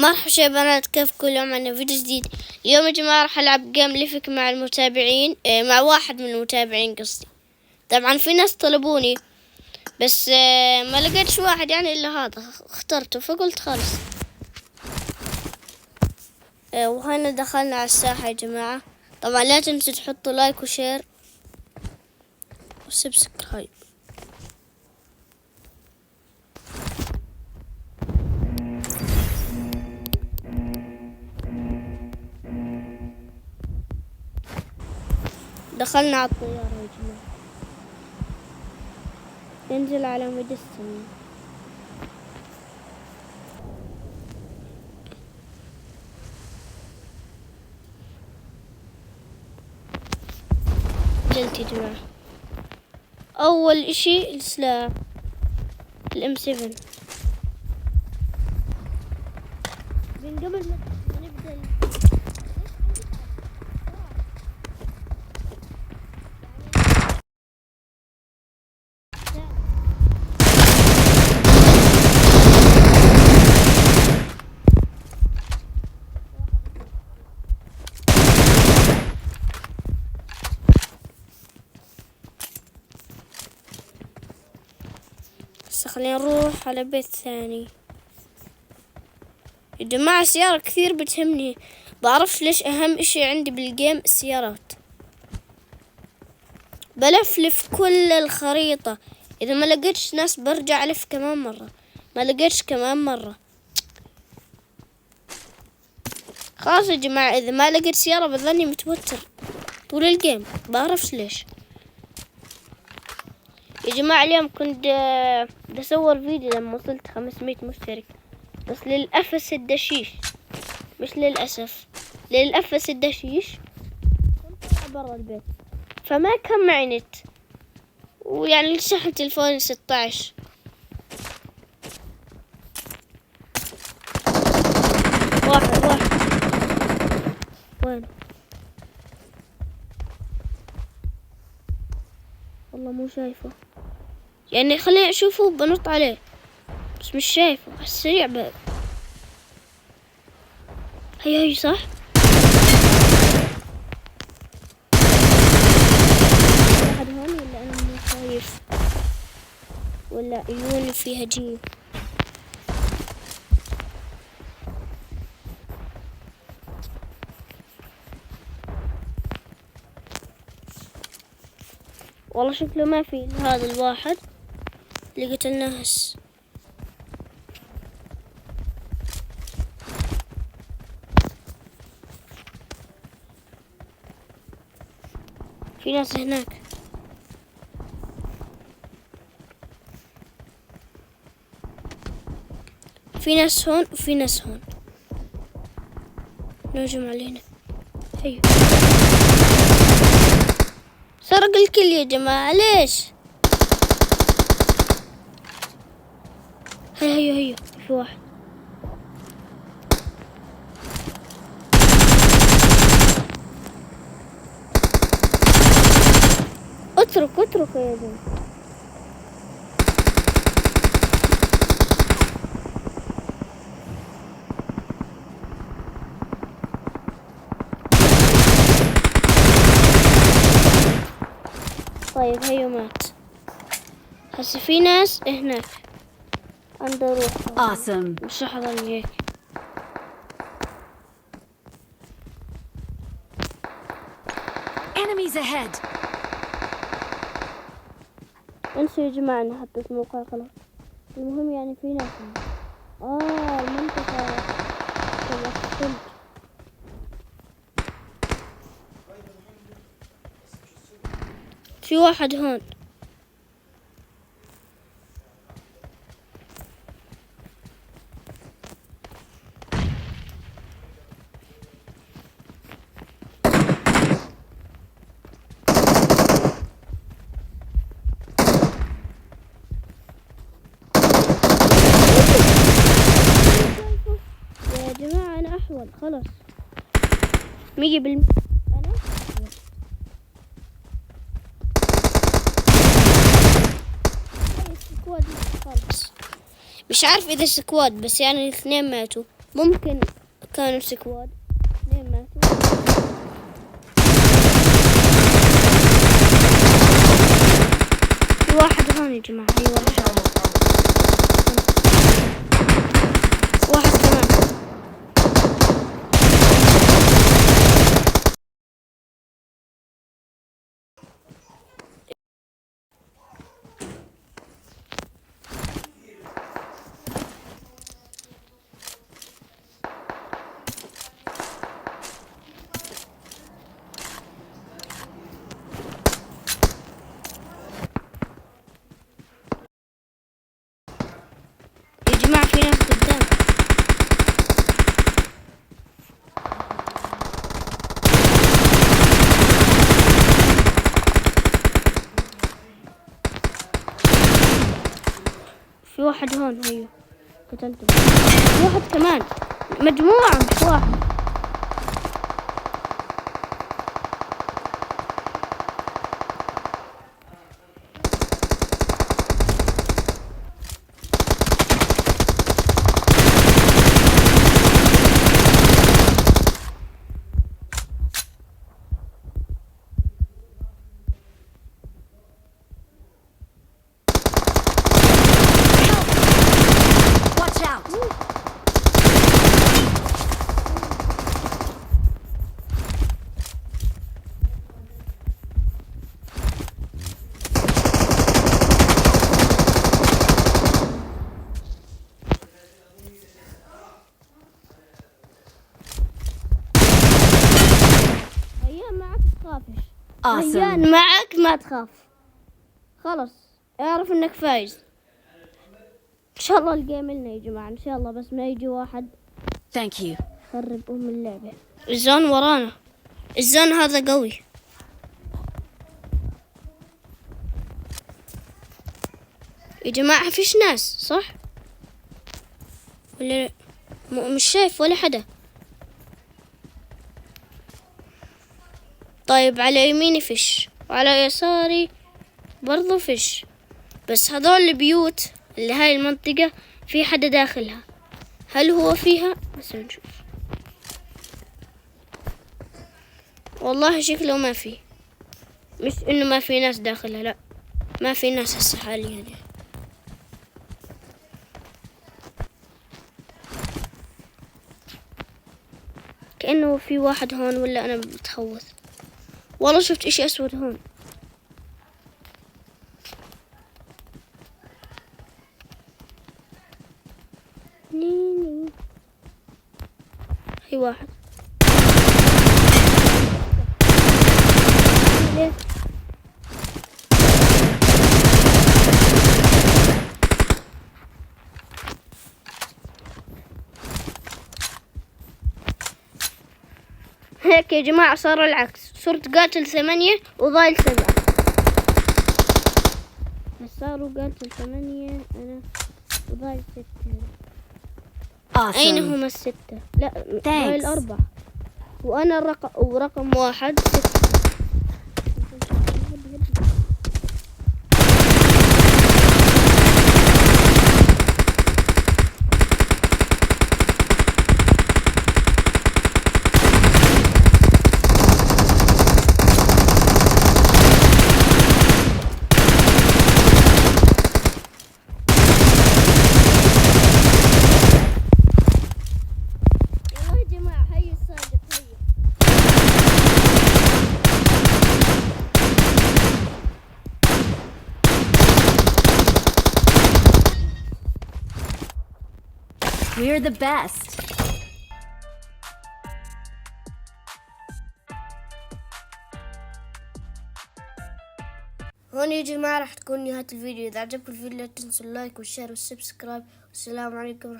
مرحبا شباب، كيفكم؟ اليوم عندنا فيديو جديد. اليوم يا جماعة راح ألعب جيم ليفك مع المتابعين، مع واحد من المتابعين قصدي. طبعا في ناس طلبوني بس ما لقيتش واحد يعني إلا هذا، اخترته فقلت خلاص. وهنا دخلنا على الساحة يا جماعة. طبعا لا تنسوا تحطوا لايك وشير وسبسكرايب. دخلنا على الطيارة يا جماعة، ينزل على مدى السنين. نزلت يا جماعة. أول إشي السلاح الM7. من قبل ما نبدأ بس خلينا نروح على بيت ثاني يا جماعة. السيارة كثير بتهمني، بعرفش ليش أهم إشي عندي بالجيم السيارات. بلفلف كل الخريطة، إذا ما لقيتش ناس برجع ألف كمان مرة، ما لقيتش كمان مرة. خلاص يا جماعة، إذا ما لقيت سيارة بظني متوتر طول الجيم، بعرفش ليش. يا جماعة اليوم كنت بصور فيديو لما وصلت 500 مشترك، بس للأسف الدشيش، مش للأسف، للأسف الدشيش كنت برا البيت فما كان معي نت، ويعني شحن تلفوني 16. واحد وين؟ والله مو شايفه، يعني خليني أشوفه بنط عليه بس مش شايفه. على السريع هي صح. واحد هون ولا أنا مو شايف، ولا عيوني فيها جيم. والله شكله ما في إلا هذا الواحد اللي قتلناه هسه. في ناس هناك، في ناس هون وفي ناس هون. نهجم علينا. هيو سرق الكل يا جماعة، ليش؟ هيو في واحد. اترك يا جماعة. طيب هيو مات. هسه في ناس هناك، عنده روح. Awesome. مش راح اظل هيك. Enemies ahead. انسوا يا جماعة اني حطيت موقع خلاص. المهم يعني في ناس المنطقة الثلج. في واحد هون. يا جماعة أنا أحول خلاص 100%. أنا سكواد خالص، مش عارف إذا سكواد بس يعني الاثنين ماتوا. ممكن كانوا سكواد. اثنين ماتوا. في واحد هون يا جماعة. أي واحد. واحد كمان. يا جماعة في ناس قدام. في واحد هون. هيو قتلته. في واحد كمان. مجموعة مش واحد. Watch out! هيا معك تخافش. Awesome. هيا معك ما تخاف. خلص اعرف انك فايز. ان شاء الله الجيم لنا يا جماعة. ان شاء الله بس ما يجي واحد Thank you. خرب اللعبة. الزون ورانا. الزون هذا قوي. يا جماعة فيش ناس صح ولا لا؟ مش شايف ولا حدا. طيب على يميني فيش وعلى يساري برضو فيش، بس هذول البيوت اللي هاي المنطقة في حدا داخلها. هل هو فيها؟ بس نشوف. والله شكله ما في. مش انه ما في ناس داخلها، لا ما في ناس هسه حاليا. كأنه في واحد هون ولا انا بتخوث. والله شفت اشي اسود هون. في واحد. هيك يا جماعة صار العكس. صرت قاتل 8 وضايل 7. بس صاروا قاتل 8 أنا وضايل 6. أين Awesome. هم ال6؟ لا ضايل 4 وأنا ورقم 1 6. We're the best. هون يا جماعة راح تكون نهاية الفيديو. إذا عجبكم الفيديو لا تنسوا اللايك والشير والسبسكرايب. والسلام عليكم.